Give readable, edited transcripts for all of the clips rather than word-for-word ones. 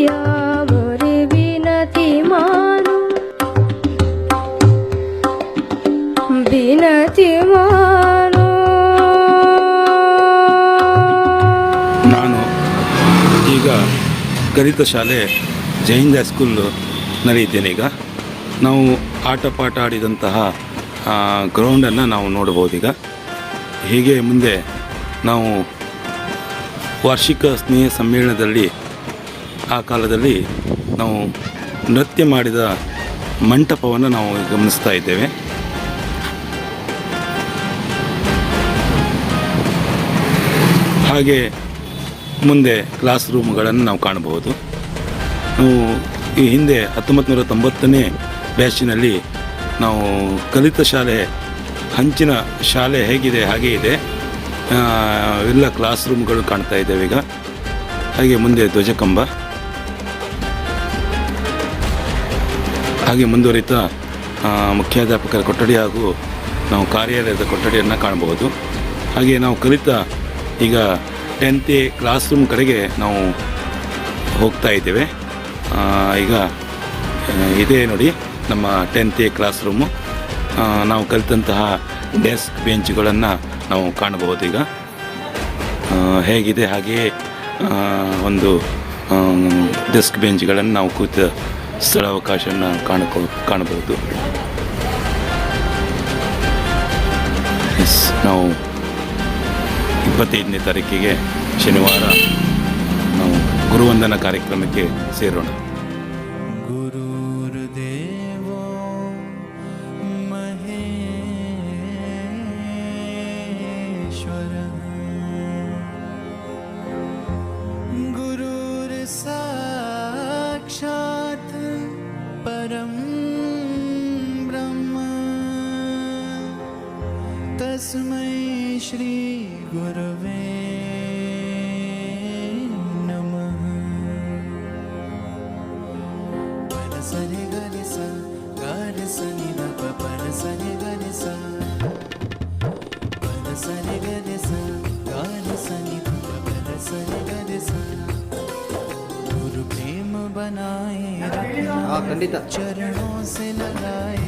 ಯಾವರೆ ವಿನತಿ ಮಾನು ವಿನತಿ ಮಾನು. ನಾನು ಈಗ ಗಣಿತ ಶಾಲೆ ಜೈಹಿಂದ್ ಹೈಸ್ಕೂಲ್ ನಡೆಯುತ್ತೇನೆ. ಈಗ ನಾವು ಆಟ ಪಾಠ ಆಡಿದಂತಹ ಗ್ರೌಂಡನ್ನು ನಾವು ನೋಡ್ಬೋದೀಗ. ಹೀಗೆ ಮುಂದೆ ನಾವು ವಾರ್ಷಿಕ ಸ್ನೇಹ ಸಮ್ಮೇಳನದಲ್ಲಿ ಆ ಕಾಲದಲ್ಲಿ ನಾವು ನೃತ್ಯ ಮಾಡಿದ ಮಂಟಪವನ್ನು ನಾವು ಗಮನಿಸ್ತಾ ಇದ್ದೇವೆ. ಹಾಗೆ ಮುಂದೆ ಕ್ಲಾಸ್ ರೂಮ್ಗಳನ್ನು ನಾವು ಕಾಣಬಹುದು. ನಾವು ಈ ಹಿಂದೆ 1990ನೇ ಬ್ಯಾಚಿನಲ್ಲಿ ನಾವು ಕಲಿತ ಶಾಲೆ ಹಂಚಿನ ಶಾಲೆ ಹೇಗಿದೆ ಹಾಗೇ ಇದೆ. ಎಲ್ಲ ಕ್ಲಾಸ್ ರೂಮ್ಗಳು ಕಾಣ್ತಾ ಇದ್ದೇವೆ ಈಗ. ಹಾಗೆ ಮುಂದೆ ಧ್ವಜಕಂಬ, ಹಾಗೆ ಮುಂದುವರಿತಾ ಮುಖ್ಯಾಧ್ಯಾಪಕರ ಕೊಠಡಿ ಹಾಗೂ ನಾವು ಕಾರ್ಯಾಲಯದ ಕೊಠಡಿಯನ್ನು ಕಾಣಬಹುದು. ಹಾಗೆ ನಾವು ಕಲಿತ ಈಗ 10th ಕ್ಲಾಸ್ ರೂಮ್ ಕಡೆಗೆ ನಾವು ಹೋಗ್ತಾ ಇದ್ದೇವೆ. ಈಗ ಇದೇ ನೋಡಿ ನಮ್ಮ 10th ಕ್ಲಾಸ್ ರೂಮು. ನಾವು ಕಲಿತಂತಹ ಡೆಸ್ಕ್ ಬೆಂಚ್ಗಳನ್ನು ನಾವು ಕಾಣಬಹುದು. ಈಗ ಹೇಗಿದೆ ಹಾಗೆಯೇ ಒಂದು ಡೆಸ್ಕ್ ಬೆಂಚ್ಗಳನ್ನು ನಾವು ಕೂತ ಸ್ಥಳಾವಕಾಶವನ್ನು ಕಾಣಬಹುದು. ನಾವು 25ನೇ ತಾರೀಕಿಗೆ ಶನಿವಾರ ನಾವು ಗುರುವಂದನಾ ಕಾರ್ಯಕ್ರಮಕ್ಕೆ ಸೇರೋಣ. ಗುರುರ್ದೇವೋ ಮಹೇಶ್ವರ ಗುರುರ್ ಸಾಕ್ಷಾತ್ ಪರಂ ಬ್ರಹ್ಮ ತಸ್ಮೈ ಶ್ರೀ ಗುರವೇ ನಮಃ. ಪರಸರಿ ಗರಿಸ ಗಾರಿಸನಿ ದಪ ಪರಸರಿ ಗರಿಸ ಪರಸರಿ ಗರಿಸ ಗಾರಿಸನಿ ದಪ ಪರಸರಿ ಗರಿಸ. गुरु प्रेम बनाए रखना चरणों से लगाए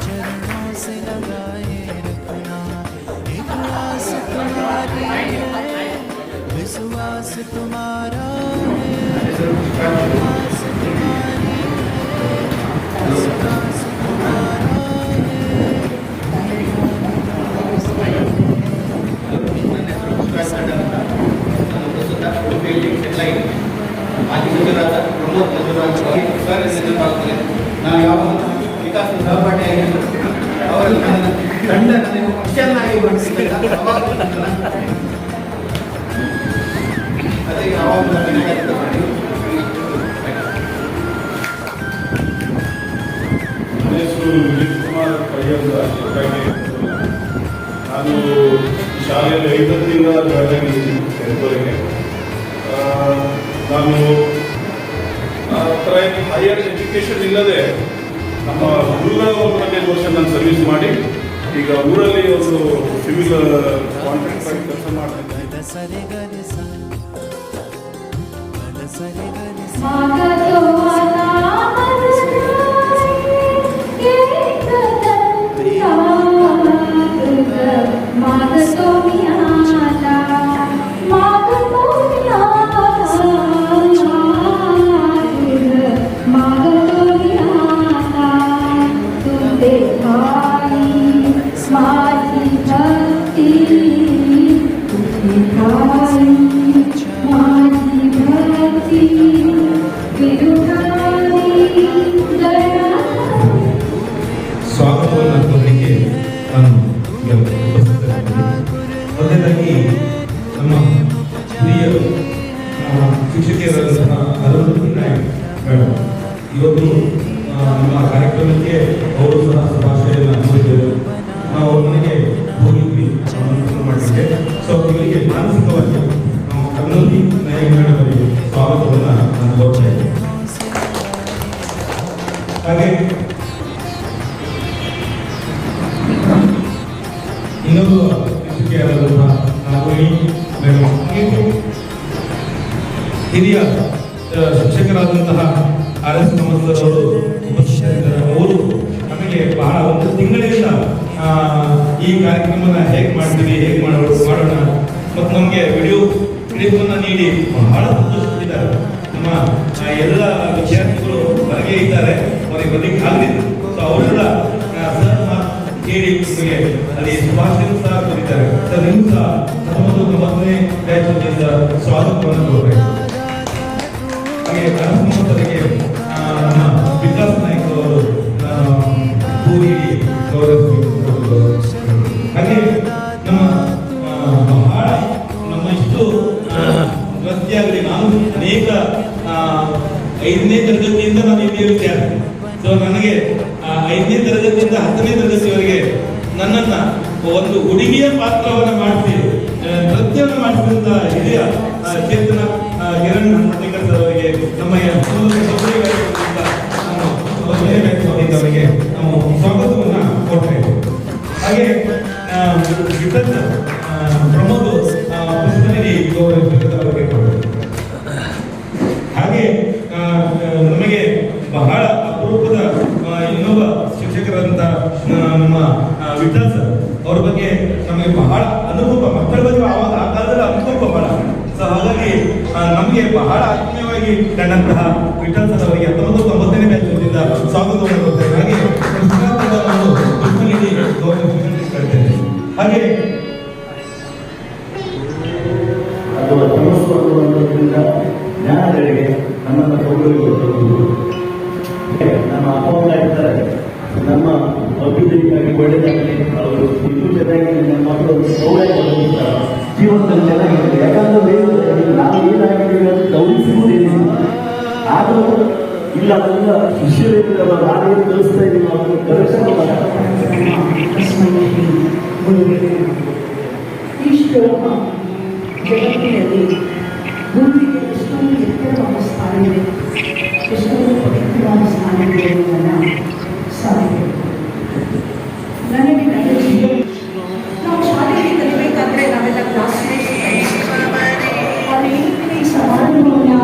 चरणों से लगाए रखना. एक आस तुम्हारी है विश्वास तुम्हारा है. आस तुम्हारी है विश्वास तुम्हारा है. ನಾನು ಯಾವಾಗ ವಿಕಾಸ ಸಹಪಾಠಿಯಾಗಿದ್ದು ಅವರ ತಂಡ ನನಗೆ ಚೆನ್ನಾಗಿ ಅದೇ ಯಾವಾಗ ಹೆಸರು ವಿಜಯ್ ಕುಮಾರ್ ಪಯ್ಯಂದ. ನಾನು ಶಾಲೆಯಲ್ಲಿ 5ರಿಂದ ಜಾಯ್ನ್ ಆಗಿದ್ದೀನಿ 10th. ನಾನು ಆ ಥರ ಹೈಯರ್ ಎಜುಕೇಷನ್ ಇಲ್ಲದೆ ನಮ್ಮ ಊರ ಒಂದು 15 ವರ್ಷ ನಾನು ಸರ್ವಿಸ್ ಮಾಡಿ ಈಗ ಊರಲ್ಲಿ ಒಂದು ಸಿವಿಲ್ ಕಾಂಟ್ರಾಕ್ಟ್ ಆಗಿ ಕೆಲಸ ಮಾಡ್ತೀನಿ. ಸ್ವಾಗತವನ್ನು ಕೋರಲಿಕ್ಕೆ ನಾನು ಉಪಸ್ಥಿತರಾಗಿದ್ದೀನಿ. ಮೊದಲನೇದಾಗಿ ನಮ್ಮ ಹಿರಿಯ ಶಿಕ್ಷಕಿಯರಾದಂತಹ ಅರುಂಧತಿ ನಾಯಕ್ ಮೇಡಮ್ ಇವತ್ತು ನಮ್ಮ ಕಾರ್ಯಕ್ರಮಕ್ಕೆ ಅವರು ಸಹ ಶುಭಾಶಯವನ್ನು ಅಂದಿದ್ದರು. ನಾವು ಅವ್ರ ಮನೆಗೆ ಹೋಗಿದ್ವಿ ಮಾಡಲಿಕ್ಕೆ. ಸೊ ಇವರಿಗೆ ಮಾನಸಿಕವಾಗಿ ನಾವು ಅರುಂಧತಿ ನಾಯಕ್ ಮೇಡಮ್ ಅವರಿಗೆ ಸ್ವಾಗತವನ್ನು ನಾನು ಕೋರ್ತಾ ಇದ್ದೇನೆ. ಹಾಗೆ ಇನ್ನೊಬ್ಬ ಶಿಕ್ಷಕಿಯರಾದಂತಹ ನಾಗೋನಿ ಮೇಡಮ್ ಹಿರಿಯ ಶಿಕ್ಷಕರಾದಂತಹ RS ಕಮಲ್ಸರ್ ಅವರು ಉಪಸ್ಥಿತರಿದ್ದಾರೆ. ಅವರು ನಮಗೆ ಬಹಳ ಒಂದು ತಿಂಗಳಿಂದ ಈ ಕಾರ್ಯಕ್ರಮನ ಹೇಗೆ ಮಾಡ್ತೀವಿ, ಹೇಗೆ ಮಾಡೋಣ ಮತ್ತು ನಮಗೆ ವಿಡಿಯೋ ಕ್ಲಿಪ್ಪನ್ನು ನೀಡಿ ಬಹಳ ಸಂತೋಷಪಟ್ಟಿದ್ದಾರೆ. ನಮ್ಮ ಎಲ್ಲ ವಿದ್ಯಾರ್ಥಿಗಳು ಹೊರಗೆ ಇದ್ದಾರೆ, ಅವರಿಗೆ ಬರ್ಲಿಕ್ಕೆ ಆಗಲಿಲ್ಲ. ಸೊ ಅವರೆಲ್ಲ ಸರ್ ಕೇಳಿ ನಿಮಗೆ ಅಲ್ಲಿ ಶುಭಾಶಯ ಸಹ ಕೊಟ್ಟಿದ್ದಾರೆ. ಸರ್ ನಿಮ್ಗೆ ಸಹ 1990ನೇ ಬ್ಯಾಚ್ ವತಿಯಿಂದ ಸ್ವಾಗತವನ್ನು ಕೊಡಬೇಕು. ಹಾಗೆ ಕಾರ್ಯಕ್ರಮದವರಿಗೆ ನಮ್ಮ ವಿಕಾಸ್ ನಾಯ್ಕ ಅವರು ಹೂ ನೀಡಿ ಗೌರವಿಸಬೇಕು. ಹಾಗೆ ನಮ್ಮ ಬಹಳ ನಮ್ಮ ಇಷ್ಟು ವೃತ್ತಿಯಾಗಲಿ, ನಾನು ಅನೇಕ 5ನೇ ತರಗತಿಯಿಂದ ನಾನು ಇಲ್ಲಿ ವಿದ್ಯಾರ್ಥಿ. ಸೊ ನನಗೆ 5ನೇ ತರಗತಿಯಿಂದ 10ನೇ ತರಗತಿಯವರೆಗೆ ನನ್ನನ್ನು ಒಂದು ಹುಡುಗಿಯ ಪಾತ್ರವನ್ನು ಮಾಡಿಸಿ ನೃತ್ಯವನ್ನು ಮಾಡಿಸಿದಂಥ ಹಿರಿಯ ಚೇತನ ಕಿರಣ್ ಹನ್ಮಟೇಕರ್ ಸರ್ ಅವರಿಗೆ ನಮ್ಮ ಅವರಿಗೆ ನಾವು ಸ್ವಾಗತವನ್ನು ಕೊಟ್ಟರೆ. ಹಾಗೆ ಪ್ರಮೋದ್ ಪುಷ್ಪನಿಧಿ ಅವರಿಗೆ ಕೊಟ್ಟರು. ಹಾಗೆ ನಮಗೆ ಬಹಳ ಅಪರೂಪದ ಇನ್ನೊಬ್ಬ ಶಿಕ್ಷಕರಂತ ನಮ್ಮ ವಿಠಲ್ ಸರ್ ಅವ್ರ ಬಗ್ಗೆ ನಮಗೆ ಬಹಳ ಅನುಭವ, ಮಕ್ಕಳ ಬಗ್ಗೆ ಆವಾಗ ಆ ಕಾಲದಲ್ಲಿ ಅನುಭವ ಬಹಳ. ಸೊ ಹಾಗಾಗಿ ನಮಗೆ ಬಹಳ ಆತ್ಮೀಯವಾಗಿ ಕಂಡಂತಹ ವಿಠಲ್ ಸರ್ ಅವರಿಗೆ 1990ನೇ ಬ್ಯಾಚ್ ವತಿಯಿಂದ ಸ್ವಾಗತವನ್ನು ಕೊಡ್ತೇವೆ. ಹಾಗೆ ಪುಷ್ಪನಿಧಿ ಗೌರವಿಸ್ತೇನೆ. ಹಾಗೆ ಅಥವಾ ಸಮಸ್ಯೆಯಿಂದ ಜ್ಞಾನಗಳಿಗೆ ನಮ್ಮನ್ನು ಗೌರವಿಸುವುದು. ನಮ್ಮ ಅಪ್ಪ ಇರ್ತಾರೆ, ನಮ್ಮ ಅಭಿವೃದ್ಧಿಗಾಗಿ ಒಳ್ಳೆಯದಾಗಲಿ, ಅವರು ಇನ್ನೂ ಚೆನ್ನಾಗಿ ನಮ್ಮ ಮಕ್ಕಳು ಗೌರವಿಸ್ತಾರೆ, ಜೀವನದಲ್ಲಿ ಚೆನ್ನಾಗಿರ್ತದೆ. ಯಾಕಂದ್ರೆ ನಾವು ಏನಾಗಿದ್ದೀವಿ ಅಂತ ಗೌರವಿಸುವುದೇನು ಆದರೂ ಇಲ್ಲ, ಅದೆಲ್ಲ ಶಿಷ್ಯರಿಂದ ನಾವೇನು ಕಲಿಸ್ತಾ ಇದ್ದೀವಿ ಅವರು ಕರೆಕ್ಷನ್ ಈಶ್ವರನ ಜಗತ್ತಿನಲ್ಲಿ ಗುರುವಿಗೆ ಎಷ್ಟೊಂದು ಎತ್ತರವಾದ ಸ್ಥಾನ ಇದೆ, ಎಷ್ಟೊಂದು ಪವಿತ್ರವಾದ ಸ್ಥಾನ ಇದೆ ಅನ್ನೋದನ್ನು ಸಾಧ್ಯ. ನನಗೆ ನನ್ನ ಜೀವನ ನಾವು ಶಾಲೆಯಲ್ಲಿ ಕಲಿಬೇಕಾದ್ರೆ ನಾವೆಲ್ಲ ಕ್ಲಾಸ್ ಆದರೆ ಈ ಸಮಾರಂಭವನ್ನು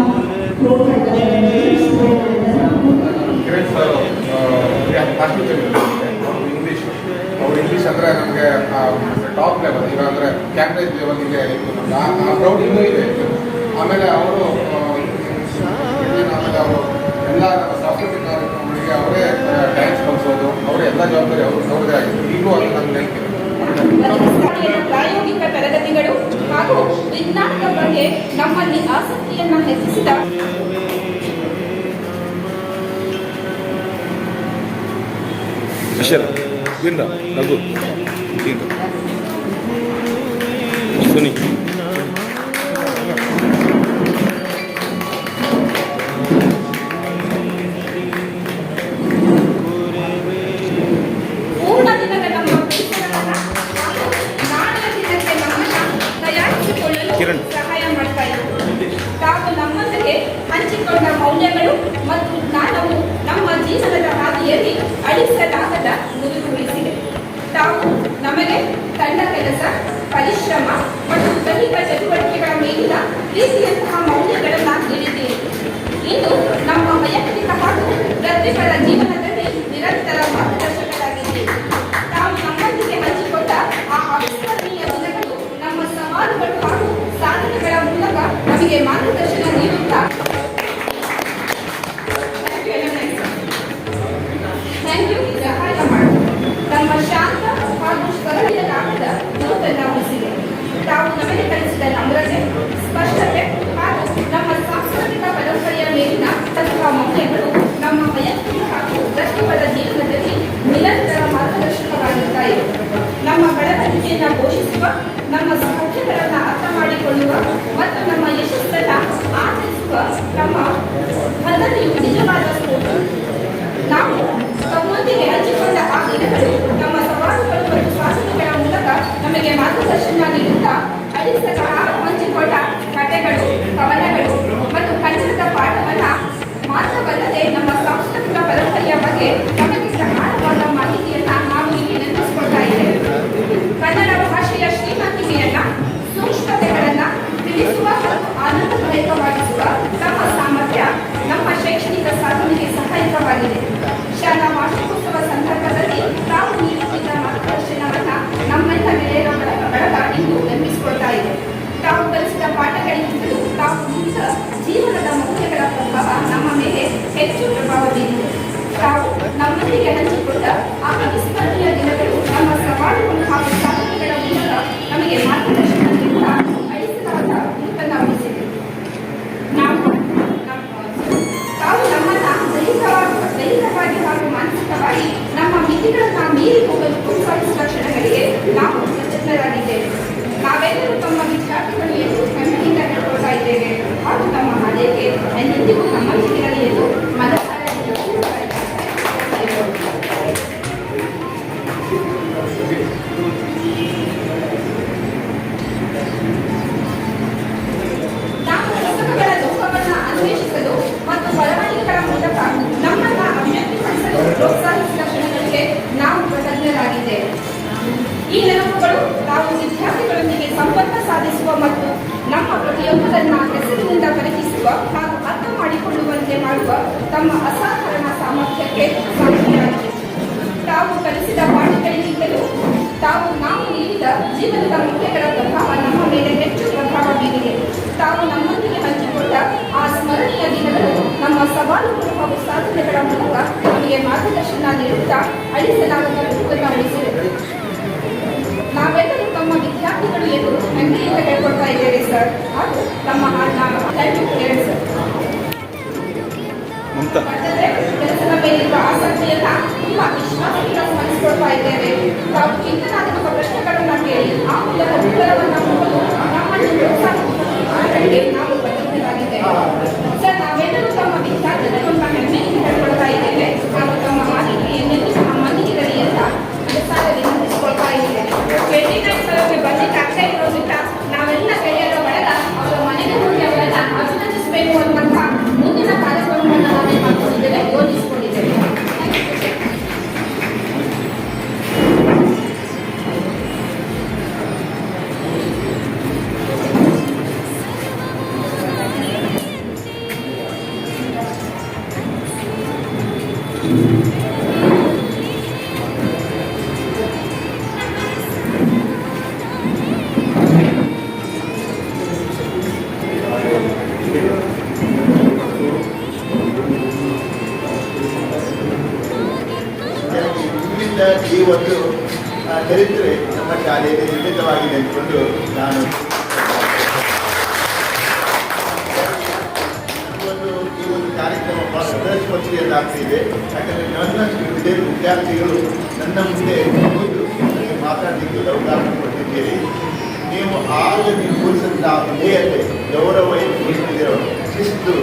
ಇಂಗ್ಲೀಷ್ ಅಂದರೆ ನಮಗೆ ಟಾಪ್ ಲೆವೆಲ್, ಈಗ ಅಂದರೆ ಕ್ಯಾಂಬ್ರಿಜ್ ಲೆವೆಲ್ಗೆ ಆ ಪ್ರೌಡ್ ಇನ್ನೂ ಇದೆ. ಆಮೇಲೆ ಅವರು ಆಮೇಲೆ ಅವರು ಎಲ್ಲ ನಮ್ಮ ಸಾಂಸ್ಕೃತಿಕ ಕಾರ್ಯಕ್ರಮಗಳಿಗೆ ಅವರೇ ಡ್ಯಾನ್ಸ್ ಕಲಿಸೋದು, ಅವರೇ ಎಲ್ಲ ಜವಾಬ್ದಾರಿ ಅವ್ರದ್ದೇ ಆಗಿದೆ. ಈಗಲೂ ಅದು ನನ್ನ ನೆನಪಿದೆ. ಪ್ರಾಯೋಗಿಕ ತರಗತಿಗಳು ಹಾಗೂ ವಿಜ್ಞಾನದ ಬಗ್ಗೆ ನಮ್ಮಲ್ಲಿ ಆಸಕ್ತಿಯನ್ನು ಹೆಚ್ಚಿಸಿದ ಬಿಂದ ರಘು ಸುನಿ ಪೂರ್ಣ ದಿನದ ನಮ್ಮ ಪರಿಸರವನ್ನು ನಾಳೆಯ ದಿನಕ್ಕೆ ನಮ್ಮನ್ನು ತಯಾರಿಸಿಕೊಳ್ಳಲು ಸಹಾಯ ಮಾಡ್ತಾ ಇದ್ದಾರೆ. ತಾವು ನಮ್ಮೊಂದಿಗೆ ಹಂಚಿಕೊಂಡ ಮೌಲ್ಯಗಳು ಮತ್ತು ಜ್ಞಾನವು ನಮ್ಮ ಜೀವನದ ಹಾದಿಯಲ್ಲಿ ಅಳಿಸಲಾಗದ ಮುದುಗುಳಿಸಿದೆ. ತಾವು ನಮಗೆ ತಂಡ ಕೆಲಸ, ಪರಿಶ್ರಮ ಮತ್ತು ದೈಹಿಕ ಚಟುವಟಿಕೆಗಳ ಮೇಲಿನ ಪ್ರೀತಿಯಂತಹ ಮೌಲ್ಯಗಳನ್ನು ನೀಡಿದ್ದೀರಿ. ಇಂದು ನಮ್ಮ ವೈಯಕ್ತಿಕ ಹಾಗೂ ವೃತ್ತಿಪರ ಜೀವನದಲ್ಲಿ ನಿರಂತರ ಮಾರ್ಗದರ್ಶಕರಾಗಿದ್ದೀರಿ. ತಾವು ನಮ್ಮೊಂದಿಗೆ ಹಂಚಿಕೊಂಡ ಆ ಅವಿಸ್ಮರಣೀಯ ದಿನಗಳು ನಮ್ಮ ಸವಾಲುಗಳು ಹಾಗೂ ಸಾಧನೆಗಳ ಮೂಲಕ ನಮಗೆ ಮಾರ್ಗದರ್ಶನ ನೀಡುತ್ತಾ ಸಹಾಯ ಮಾಡಿ ನಮ್ಮ ಶಾಂತ ಹಾಗೂ ಸರಳರಾಗದ ನೋಟನ್ನು ಉಳಿಸಿದೆ. ತಾವು ನಮಗೆ ಕಲಿಸಿದ ನಮ್ರತೆ, ಸ್ಪಷ್ಟತೆ ಹಾಗೂ ನಮ್ಮ ಸಾಂಸ್ಕೃತಿಕ ಪರಂಪರೆಯ ಮೇಲಿನ ತತ್ವ ಮೌಲ್ಯಗಳು ನಮ್ಮ ವೈಯಕ್ತಿಕ ಹಾಗೂ ವೃತ್ತಿಪರ ಜೀವನದಲ್ಲಿ ನಿರಂತರ ಮಾರ್ಗದರ್ಶಕವಾಗಿರುತ್ತಾ ಇವೆ. ನಮ್ಮ ಬೆಳವಣಿಗೆಯನ್ನು ಘೋಷಿಸುವ, ನಮ್ಮ ಸಾಧ್ಯತೆಗಳನ್ನು ಅರ್ಥ ಮಾಡಿಕೊಳ್ಳುವ ಮತ್ತು ನಮ್ಮ ಯಶಸ್ಸನ್ನು ಆಚರಿಸುವ ನಮ್ಮ ಬದ್ಧತೆಯು ನಿಜವಾದ ಸ್ಫೂರ್ತಿ. ನಾವು ತಮ್ಮೊಂದಿಗೆ ಹಂಚಿಕೊಂಡ ಆ ದಿನಗಳು ನಮ್ಮ ಸವಾಲುಗಳು ಮತ್ತು ಸಾಧನೆಗಳ ಮೂಲಕ ನಮಗೆ ಮಾರ್ಗದರ್ಶನ ನೀಡುತ್ತಾ ಅಳಿಸದ ಹಂಚಿಕೊಂಡ ಕಥೆಗಳು, ಕವನಗಳು ಮತ್ತು ಕನ್ನಡದ ಪಾಠವನ್ನು ಮಾತ್ರವಲ್ಲದೆ ನಮ್ಮ ಸಾಂಸ್ಕೃತಿಕ ಪರಂಪರೆಯ ಬಗ್ಗೆ ನಮಗೆ ಆಳವಾದ ಮಾಹಿತಿಯನ್ನು ನಾವು ಇಲ್ಲಿ ನೆನಪಿಸಿಕೊಳ್ತಾ ಇದ್ದೇವೆ. ಕನ್ನಡ ಭಾಷೆಯ ಶ್ರೀಮಂತಿಕೆಯನ್ನು, ಸೂಕ್ಷ್ಮತೆಗಳನ್ನು ಹೆಚ್ಚು ಪ್ರಭಾವ ಬೀರಿದೆ. ತಾವು ನಮ್ಮೊಂದಿಗೆ ಹಂಚಿಕೊಂಡ ಆ ಅವಿಸ್ಮರಣೀಯ ದಿನಗಳು ನಮ್ಮ ಸವಾಲುಗಳು ಹಾಗೂ ಸಾಧನೆಗಳ ಮೂಲಕ ನಮಗೆ ಮಾರ್ಗದರ್ಶನ ನೀಡುತ್ತಾ ಅಳಿಸಲಾದ ನೂತನಗೊಳಿಸಿದೆ. ತಾವು ನಮ್ಮನ್ನ ದೈಹಿಕವಾಗಿ ಹಾಗೂ ಮಾನಸಿಕವಾಗಿ ನಮ್ಮ ಮಿತಿಗಳನ್ನ ಮೀರಿ ಹೋಗಲು ಪ್ರೋತ್ಸಾಹಿಸಿದ ಕ್ಷಣಗಳಿಗೆ ನಾವು ಕೃತಜ್ಞರಾಗಿದ್ದೇವೆ. ನಾವೆಲ್ಲರೂ ತಮ್ಮ ವಿದ್ಯಾರ್ಥಿಗಳು ಎಂದು ಹೆಮ್ಮೆಯಿಂದ ಹೇಳ್ಕೊಳ್ತಾ ಇದ್ದೇವೆ ಹಾಗೂ ತಮ್ಮ ಹಳೆಗೆ ಎಂದೆಂದಿಗೂ ನಮ್ಮೊಂದಿಗಿರಲಿ ಎಂದು ಮನಸಾರೆ ನಾವು ಪುಸ್ತಕಗಳ ಲೋಕವನ್ನು ಅನ್ವೇಷಿಸಲು ಮತ್ತು ಬರವಣಿಗೆಗಳ ಮೂಲಕ ನಮ್ಮನ್ನ ಅಭಿವ್ಯಕ್ತಿಪಡಿಸಲು ಪ್ರೋತ್ಸಾಹಿಸಿದ ಕ್ಷಣಗಳಿಗೆ ನಾವು ಕೃತಜ್ಞರಾಗಿದ್ದೇವೆ. ಈ ನೆನಪುಗಳು ನಾವು ವಿದ್ಯಾರ್ಥಿಗಳೊಂದಿಗೆ ಸಂಪರ್ಕ ಸಾಧಿಸುವ ಮತ್ತು ನಮ್ಮ ಪ್ರತಿಯೊಬ್ಬರನ್ನ ಹೆಸರಿನಿಂದ ಪರಿಚಯಿಸುವ ಹಾಗೂ ಅರ್ಥ ಮಾಡಿಕೊಳ್ಳುವಂತೆ ಮಾಡುವ ತಮ್ಮ ಅಸಾಧಾರಣ ಸಾಮರ್ಥ್ಯಕ್ಕೆ ಸಾಕ್ಷಿಯಾಗಿದೆ. ತಾವು ಕಲಿಸಿದ ಪಾಠಗಳಿಗಿಂತಲೂ ನಾವು ನೀಡಿದ ಜೀವನದ ಮೌಲ್ಯಗಳ ಪ್ರಭಾವ ನಮ್ಮ ಮೇಲೆ ಹೆಚ್ಚು ಪ್ರಭಾವ ಬೀರಿದೆ. ತಾವು ನಮ್ಮೊಂದಿಗೆ ಹಂಚಿಕೊಂಡ ಆ ಸ್ಮರಣೀಯ ದಿನಗಳು ನಮ್ಮ ಸವಾಲುಗಳು ಹಾಗೂ ಸಾಧನೆಗಳ ಮೂಲಕ ನಮಗೆ ಮಾರ್ಗದರ್ಶನ ನೀಡುತ್ತಾ ಅಳಿಸಲಾಗದ ರೂಪವನ್ನು ಉಳಿಸಿದೆ. ನಾವೆಲ್ಲರೂ ತಮ್ಮ ವಿದ್ಯಾರ್ಥಿಗಳು ಎಂದು ಹೆಮ್ಮೆಯಿಂದ ಹೇಳ್ಕೊಳ್ತಾ ಇದ್ದೇವೆ ಸರ್ ಹಾಗೂ ತಮ್ಮ ಹೇಳಿ ಸರ್. ಕೆಲಸದ ಮೇಲಿರುವ ಆಸಕ್ತಿಯನ್ನ ತುಂಬಾ ವಿಶ್ವಾಸದಿಂದ ಸ್ಮರಿಸಿಕೊಳ್ತಾ ಇದ್ದೇವೆ. ತಾವು ಚಿಂತನಾತ್ಮಕ ಪ್ರಶ್ನೆಗಳನ್ನ ಕೇಳಿ ಆ ಮೂಲಕ ಉತ್ತರವನ್ನ ಕೊಡಲು ನಮ್ಮನ್ನು ಪ್ರೋತ್ಸಾಹಿಸುವ ನಾವು ಬದ್ಧರಾಗಿದ್ದೇವೆ ಸರ್. ನಾವೆಲ್ಲರೂ ತಮ್ಮ ವಿದ್ಯಾರ್ಥಿಗಳು ಹೆಮ್ಮೆಯಿಂದ ಹೇಳ್ಕೊಳ್ತಾ ಇದ್ದೇವೆ ಹಾಗೂ ತಮ್ಮ ಮಾಹಿತಿ ಎಂದೆಂದಿಗೂ ನಮ್ಮೊಂದಿಗಿರಲಿ ಅಂತ ಮನಸಾರೆ ವಿನಂತಿಸಿಕೊಳ್ತಾ ಇದ್ದೇವೆ. 29 ಸಾವಿರಕ್ಕೆ ಬರ್ಲಿಕ್ಕೆ ಆಗ್ತಾ ಇರೋದ್ರಿಂದ ನಾವೆಲ್ಲ ಗೆಳೆಯರ ಬಳಗ ಅವರ ಮನೆಗೆ ಹೋಗಿ ಅವರನ್ನ ಅಭಿನಂದಿಸಬೇಕು ಅನ್ನುವಂಥ ಮುಂದಿನ ಕಾರ್ಯಕ್ರಮವನ್ನು ನಾವೇನು ಮಾಡ್ಕೊಂಡಿದ್ದೇವೆ, ಯೋಜಿಸಿಕೊಂಡಿದ್ದೇವೆ. ಈ ಒಂದು ಚರಿತ್ರೆ ನಮ್ಮ ಶಾಲೆಯಲ್ಲಿ ನಿರ್ಮಿತವಾಗಿದೆ ಅಂದ್ಕೊಂಡು ನಾನು ಈ ಒಂದು ಕಾರ್ಯಕ್ರಮ ಬಹಳ ಪ್ರದರ್ಶನೀಯದಾಗ್ತಿದೆ. ಯಾಕಂದರೆ ನನ್ನಷ್ಟು ವಿದ್ಯಾರ್ಥಿಗಳು ನನ್ನ ಮುಂದೆ ಕೂತು ನನಗೆ ಮಾತಾಡಲಿಕ್ಕೆ ಅವಕಾಶ ಕೊಟ್ಟಿದ್ದೀರಿ. ನೀವು ಆಗ ನೀವು ಕೂರಿಸಿದ ವಿಧೇಯತೆ, ಗೌರವ ಏನು ಕೂರಿಸಿದ್ದೀರೋ, ಶಿಸ್ತು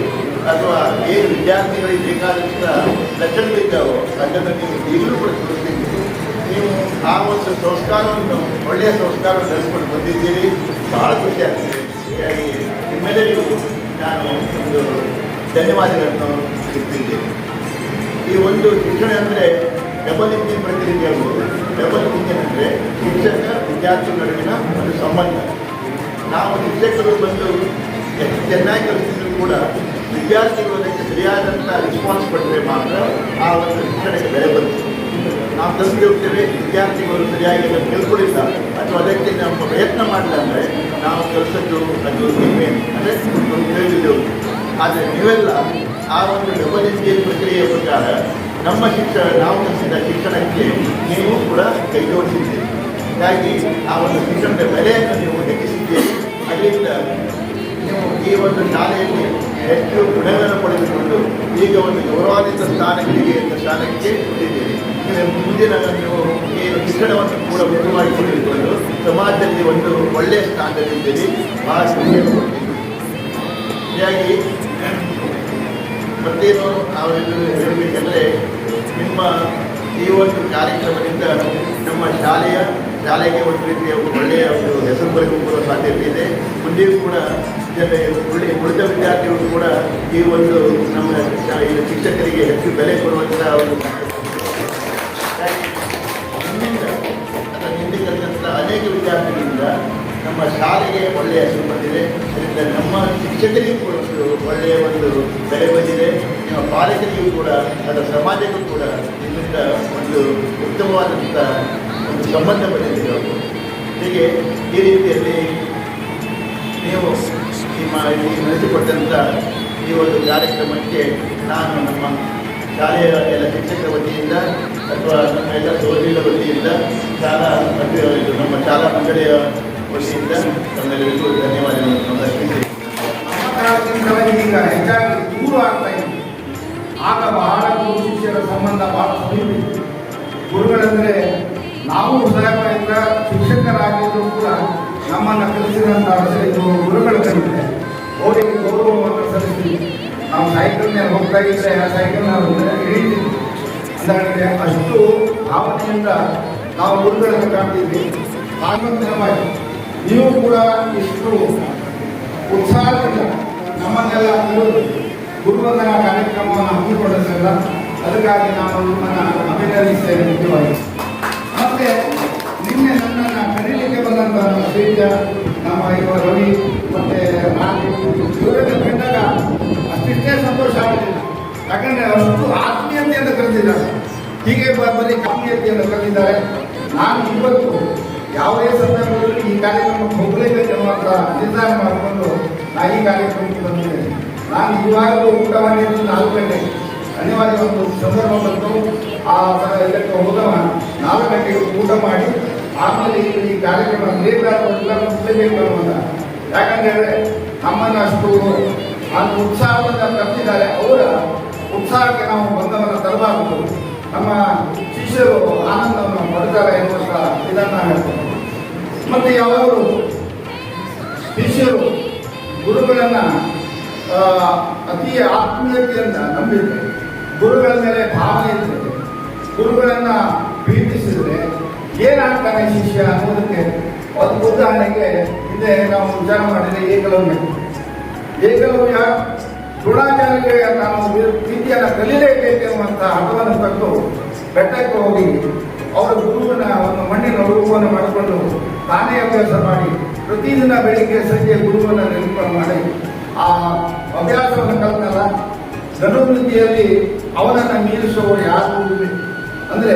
ಅಥವಾ ಏನು ವಿದ್ಯಾರ್ಥಿಗಳಿಗೆ ಬೇಕಾದಂಥ ಲಕ್ಷಣಗಳಿದ್ದಾವೋ ಅದನ್ನು ನೀವು ಈಗಲೂ ಕೂಡ ತೋರಿಸಿದ್ದೀರಿ. ನೀವು ಆ ಒಂದು ಸಂಸ್ಕಾರವನ್ನು, ಒಳ್ಳೆಯ ಸಂಸ್ಕಾರವನ್ನು ನಡೆಸ್ಕೊಂಡು ಬಂದಿದ್ದೀರಿ. ಬಹಳ ಖುಷಿ ಆಗ್ತಿದೆ. ಹೀಗಾಗಿ ನಿಮ್ಮೆಲ್ಲರಿಗೂ ನಾನು ಒಂದು ಧನ್ಯವಾದಗಳನ್ನು ಸಿಗ್ತಿದ್ದೇನೆ. ಈ ಒಂದು ಶಿಕ್ಷಣ ಅಂದರೆ ಡಬಲ್ ಇಂಜಿನ್ ಪ್ರತಿನಿಧಿ ಆಗ್ಬೋದು. ಡಬಲ್ ಇಂಜಿನ್ ಅಂದರೆ ಶಿಕ್ಷಕ ವಿದ್ಯಾರ್ಥಿ ನಡುವಿನ ಒಂದು ಸಂಬಂಧ. ನಾವು ಶಿಕ್ಷಕರು ಬಂದು ಎಷ್ಟು ಚೆನ್ನಾಗಿ ಕಲಿಸಿದ್ರು ಕೂಡ ವಿದ್ಯಾರ್ಥಿಗಳು ಅದಕ್ಕೆ ಸರಿಯಾದಂಥ ರೆಸ್ಪಾನ್ಸ್ ಕೊಟ್ಟರೆ ಮಾತ್ರ ಆ ಒಂದು ಶಿಕ್ಷಣಕ್ಕೆ ಬೆಲೆ ಬರುತ್ತೆ. ನಾವು ಕಲಿಸಿ ಹೋಗ್ತೇವೆ, ವಿದ್ಯಾರ್ಥಿಗಳು ಸರಿಯಾಗಿ ಅದನ್ನು ಕಲ್ತ್ಕೊಳ್ಳಿಲ್ಲ ಅಥವಾ ಅದಕ್ಕೆ ನಮ್ಮ ಪ್ರಯತ್ನ ಮಾಡಿಲ್ಲ ಅಂದರೆ ನಾವು ಕಲಿಸೋದು ಅದು ನಿಮ್ಮೆ ಅಂದರೆ ಉಪಯೋಗಿಸೋದು. ಆದರೆ ನೀವೆಲ್ಲ ಆ ಒಂದು ಡಬಲ್ ಇಂಜಿನ್ ಪ್ರಕ್ರಿಯೆಯ ಪ್ರಕಾರ ನಮ್ಮ ನಾವು ಕಲಿಸಿದ ಶಿಕ್ಷಣಕ್ಕೆ ನೀವು ಕೂಡ ಕೈ ಜೋಡಿಸಿದ್ದೀರಿ. ಹೀಗಾಗಿ ಆ ಒಂದು ಶಿಕ್ಷಣದ ಬೆಲೆಯನ್ನು ನೀವು ಹೆಚ್ಚಿಸಿದ್ದೀರಿ. ಅದರಿಂದ ನೀವು ಈ ಒಂದು ಶಾಲೆಯಲ್ಲಿ ಹೆಚ್ಚು ಗುಣಗಳನ್ನು ಪಡೆದುಕೊಂಡು ಈಗ ಒಂದು ಗೌರವಾನ್ವಿತ ಸ್ಥಾನಗಳಿಗೆ ಸ್ಥಾನಕ್ಕೆ ಬಂದಿದ್ದೀರಿ. ಮುಂದಿನ ನೀವು ಈ ಶಿಕ್ಷಣವನ್ನು ಕೂಡ ಉತ್ತಮವಾಗಿಕೊಂಡು ಸಮಾಜದಲ್ಲಿ ಒಂದು ಒಳ್ಳೆಯ ಸ್ಥಾನದಲ್ಲಿದ್ದೀರಿ. ಬಹಳ ಖುಷಿಯನ್ನು ಕೊಡ್ತೀವಿ. ಹೀಗಾಗಿ ಮತ್ತೇನು ನಾವು ಹೇಳಬೇಕೆಂದರೆ ನಿಮ್ಮ ಈ ಒಂದು ಕಾರ್ಯಕ್ರಮದಿಂದ ನಮ್ಮ ಶಾಲೆಗೆ ಒಂದು ರೀತಿಯ ಒಳ್ಳೆಯ ಒಂದು ಹೆಸರು ಬರಲಿಕ್ಕೂ ಸಾಧ್ಯತೆ ಇದೆ. ಮುಂದೆಯೂ ಕೂಡ ಉಳಿದ ವಿದ್ಯಾರ್ಥಿಗಳು ಕೂಡ ಈ ಒಂದು ನಮ್ಮ ಶಿಕ್ಷಕರಿಗೆ ಹೆಚ್ಚು ಬೆಲೆ ಕೊಡುವಂಥ ಒಂದು ಹಿಂದೆ ಕಲಿತಂಥ ಅನೇಕ ವಿದ್ಯಾರ್ಥಿಗಳಿಂದ ನಮ್ಮ ಶಾಲೆಗೆ ಒಳ್ಳೆಯ ಹೆಸರು ಬಂದಿದೆ. ಅದರಿಂದ ನಮ್ಮ ಶಿಕ್ಷಕರಿಗೂ ಕೂಡ ಒಂದು ಒಳ್ಳೆಯ ಒಂದು ಬೆಲೆ ಬಂದಿದೆ. ನಿಮ್ಮ ಪಾಲಕರಿಗೂ ಕೂಡ ಅದರ ಸಮಾಜಕ್ಕೂ ಕೂಡ ಇದರಿಂದ ಒಂದು ಉತ್ತಮವಾದಂಥ ಒಂದು ಸಂಬಂಧ ಬಂದಿದೆ. ಹೀಗೆ ಈ ರೀತಿಯಲ್ಲಿ ನೀವು ನಡೆಸಿಕೊಟ್ಟಂಥ ಈ ಒಂದು ಕಾರ್ಯಕ್ರಮಕ್ಕೆ ನಾನು ನಮ್ಮ ಶಾಲೆಯ ಎಲ್ಲ ಶಿಕ್ಷಕರ ವತಿಯಿಂದ ಅಥವಾ ನಮ್ಮ ಎಲ್ಲ ಸಹೋದರಿಗಳ ವತಿಯಿಂದ ನಮ್ಮ ಶಾಲಾ ಮಂಡಳಿಯ ವತಿಯಿಂದ ತಮ್ಮೆಲ್ಲರಿಗೂ ಧನ್ಯವಾದಗಳನ್ನು ಅರ್ಪಿಸಿ ಈಗ ಹೆಚ್ಚಾಗಿ ದೂರ ಆಗ್ತಾ ಇದೆ. ಆಗ ಬಹಳ ಗುರು ಶಿಷ್ಯರ ಸಂಬಂಧ ಬಹಳ ಸಮೀಪಿತ್ತು. ಗುರುಗಳಂದರೆ ನಾವು ಸಹಾಯಕ ಶಿಕ್ಷಕರಾಗಿದ್ದರೂ ಕೂಡ ನಮ್ಮನ್ನು ಕಲಿಸಿದಂಥ ಗುರುಗಳು ಕಂಡಿದೆ. ಅವರಿಗೆ ಗೌರವವನ್ನು ಸಲ್ಲಿಸಿ ನಾವು ಸೈಕಲ್ ಮೇಲೆ ಹೋಗ್ತಾ ಇದ್ದರೆ ಆ ಸೈಕಲ್ ನಾವು ಹಿಡಿತೀವಿ ಅಂದಾಡಿದ್ರೆ ಅಷ್ಟು ಭಾವನೆಯಿಂದ ನಾವು ಗುರುಗಳನ್ನು ಕಾಣ್ತಿದ್ವಿ. ಆನಂದವಾಗಿ ನೀವು ಕೂಡ ಇಷ್ಟು ಉತ್ಸಾಹದಿಂದ ನಮ್ಮನ್ನೆಲ್ಲ ಗುರುವಂದನಾ ಕಾರ್ಯಕ್ರಮವನ್ನು ಹಮ್ಮಿಕೊಳ್ಳೋದ್ರಲ್ಲ, ಅದಕ್ಕಾಗಿ ನಾನು ನಿಮ್ಮನ್ನು ಅಭಿನಂದಿಸ್ತೇನೆ ಮುಖ್ಯವಾಗಿ. ಮತ್ತು ನಿನ್ನೆ ನನ್ನನ್ನು ಕರೀಲಿಕ್ಕೆ ಬಂದಂಥ ನಮ್ಮ ಶ್ರೀಜ, ನಮ್ಮ ಇವ ರವಿ ಮತ್ತು ರಾಜು ಇವರನ್ನು ಕಂಡಾಗ ಅಷ್ಟಿಷ್ಟೇ ಸಂತೋಷ ಆಗಲಿಲ್ಲ. ಯಾಕಂದರೆ ಅಷ್ಟು ಆತ್ಮೀಯತೆಯಿಂದ ಕರೆದಿದ್ದಾರೆ. ಹೀಗೆ ಬರೀ ಆತ್ಮೀಯತೆಯನ್ನು ಕರೆದಿದ್ದಾರೆ. ನಾನು ಇವತ್ತು ಯಾವುದೇ ಸಂದರ್ಭದಲ್ಲಿ ಈ ಕಾರ್ಯಕ್ರಮಕ್ಕೆ ಹೋಗಲೇಬೇಕು ಅನ್ನುವಂಥ ನಿರ್ಧಾರ ಮಾಡಿಕೊಂಡು ನಾನು ಈ ಕಾರ್ಯಕ್ರಮಕ್ಕೆ ಬಂದಿದ್ದೇನೆ. ನಾನು ಇವಾಗಲೂ ಊಟ ಮಾಡಿದ್ದು 4 ಗಂಟೆಗೆ. ಅನಿವಾರ್ಯ ಒಂದು ಸಂದರ್ಭ ಬಂತು. ಆ ಥರ ಇದಕ್ಕೆ ಹೋದವ 4 ಗಂಟೆಗೆ ಊಟ ಮಾಡಿ ಆಮೇಲೆ ಈ ಕಾರ್ಯಕ್ರಮ ಲೇಟಾಗೋದಿಲ್ಲ ಮುಗಿಸಲೇಬೇಕು ಅನ್ನುವಂಥ. ಯಾಕಂದರೆ ನಮ್ಮನ್ನು ಅಷ್ಟು ಅದು ಉತ್ಸಾಹದಿಂದ ಕರೆದಿದ್ದಾರೆ. ಅವರ ಉತ್ಸಾಹಕ್ಕೆ ನಾವು ಬಂದವನ್ನು ತರಬಾರದು. ನಮ್ಮ ಶಿಷ್ಯರು ಆನಂದವನ್ನು ಪಡ್ತಾರೆ ಎನ್ನುವಂಥ ಇದನ್ನು ಹೇಳ್ತಾರೆ. ಮತ್ತು ಯಾವಾಗಲೂ ಶಿಷ್ಯರು ಗುರುಗಳನ್ನು ಅತಿ ಆತ್ಮೀಯತೆಯಿಂದ ನಂಬಿದ್ರೆ, ಗುರುಗಳ ಮೇಲೆ ಭಾವನೆ ಇದ್ದರೆ, ಗುರುಗಳನ್ನು ಪ್ರೀತಿಸಿದರೆ ಏನಾಗ್ತಾನೆ ಶಿಷ್ಯ ಅನ್ನೋದಕ್ಕೆ ಒಂದು ಉದಾಹರಣೆಗೆ ಹಿಂದೆ ನಾವು ವಿಚಾರ ಮಾಡಿದರೆ ಏಕಲವ್ಯ ದ್ರೋಣಾಚಾರ್ಯರಿಗೆ ನಾವು ಪ್ರೀತಿಯನ್ನು ಕಲೀಲೇಬೇಕೆನ್ನುವಂಥ ಹಠವನ್ನು ತಂದು ಬೆಟ್ಟಕ್ಕೆ ಹೋಗಿ ಅವರ ಗುರುವಿನ ಒಂದು ಮಣ್ಣಿನ ರೂಪವನ್ನು ಮಾಡಿಕೊಂಡು ತಾನೇ ಅಭ್ಯಾಸ ಮಾಡಿ ಪ್ರತಿದಿನ ಬೆಳಿಗ್ಗೆ ಸಂಜೆ ಗುರುವನ್ನು ನೆನಪು ಮಾಡಿ ಆ ಅಭ್ಯಾಸವನ್ನು ಕಲಿತಲ್ಲ. ಧನುರ್ವಿದ್ಯೆಯಲ್ಲಿ ಅವನನ್ನು ಮೀರಿಸುವವರು ಯಾರು ಅಂದರೆ